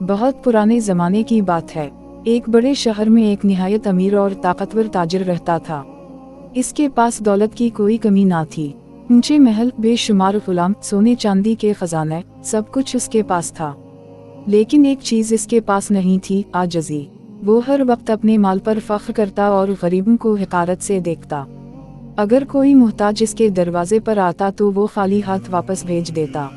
बहुत पुराने ज़माने की बात है। एक बड़े शहर में एक निहायत अमीर और ताकतवर ताजिर रहता था। इसके पास दौलत की कोई कमी ना थी। ऊंचे महल, बेशुमार गुलाम, सोने चांदी के खजाने, सब कुछ उसके पास था। लेकिन एक चीज़ इसके पास नहीं थी, आजिज़ी। वो हर वक्त अपने माल पर फख्र करता और गरीबों को हक़ारत से देखता। अगर कोई मुहताज इसके दरवाजे पर आता तो वो खाली हाथ वापस भेज देता।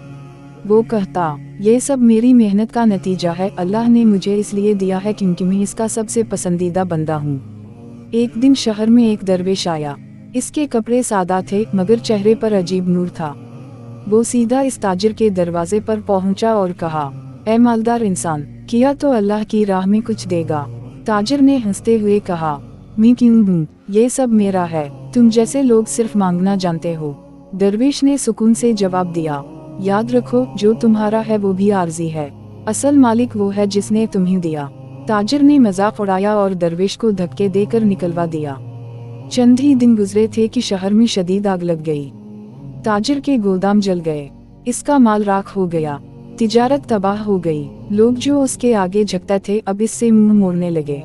वो कहता, ये सब मेरी मेहनत का नतीजा है, अल्लाह ने मुझे इसलिए दिया है क्योंकि मैं इसका सबसे पसंदीदा बंदा हूँ। एक दिन शहर में एक दरवेश आया। इसके कपड़े सादा थे मगर चेहरे पर अजीब नूर था। वो सीधा इस ताजिर के दरवाजे पर पहुंचा और कहा, ऐ मालदार इंसान, किया तो अल्लाह की राह में कुछ देगा। ताजिर ने हंसते हुए कहा, मैं क्यों दूं, ये सब मेरा है, तुम जैसे लोग सिर्फ मांगना जानते हो। दरवेश ने सुकून से जवाब दिया, याद रखो, जो तुम्हारा है वो भी आर्जी है, असल मालिक वो है जिसने तुम्हें दिया। ताजिर ने मजाक उड़ाया और दरवेश को धक्के देकर निकलवा दिया। चंद ही दिन गुजरे थे कि शहर में शदीद आग लग गई। ताजिर के गोदाम जल गए, इसका माल राख हो गया, तिजारत तबाह हो गई। लोग जो उसके आगे झुकते थे अब इससे मुंह मोड़ने लगे।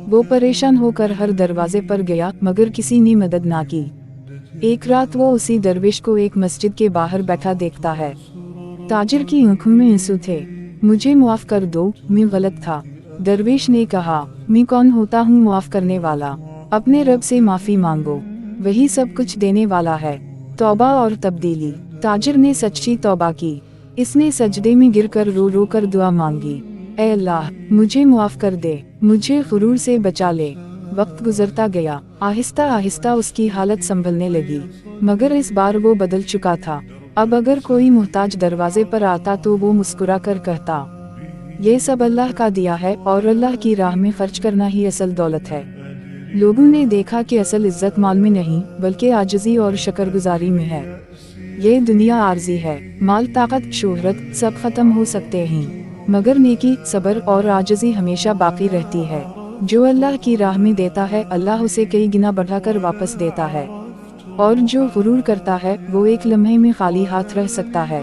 वो परेशान होकर हर दरवाजे पर गया मगर किसी ने मदद ना की। एक रात वो उसी दरवेश को एक मस्जिद के बाहर बैठा देखता है। ताजिर की आंखों में आंसू थे। मुझे मुआफ कर दो, मैं गलत था। दरवेश ने कहा, मैं कौन होता हूँ मुआफ करने वाला, अपने रब से माफी मांगो, वही सब कुछ देने वाला है। तौबा और तब्दीली। ताजिर ने सच्ची तौबा की। इसने सजदे में गिरकर रो रो कर दुआ मांगी, ऐ अल्लाह, मुझे मुआफ कर दे, मुझे गुरूर से बचा ले। वक्त गुजरता गया, आहिस्ता आहिस्ता उसकी हालत संभलने लगी, मगर इस बार वो बदल चुका था। अब अगर कोई मुहताज दरवाजे पर आता तो वो मुस्कुरा कर कहता, ये सब अल्लाह का दिया है और अल्लाह की राह में खर्च करना ही असल दौलत है। लोगों ने देखा कि असल इज्जत माल में नहीं बल्कि आजिज़ी और शकरगुजारी में है। ये दुनिया आर्जी है, माल, ताकत, शोहरत सब खत्म हो सकते हैं, मगर नेकी, सब्र और आजिज़ी हमेशा बाकी रहती है। जो अल्लाह की राह में देता है अल्लाह उसे कई गुना बढ़ाकर वापस देता है, और जो गुरूर करता है वो एक लम्हे में खाली हाथ रह सकता है।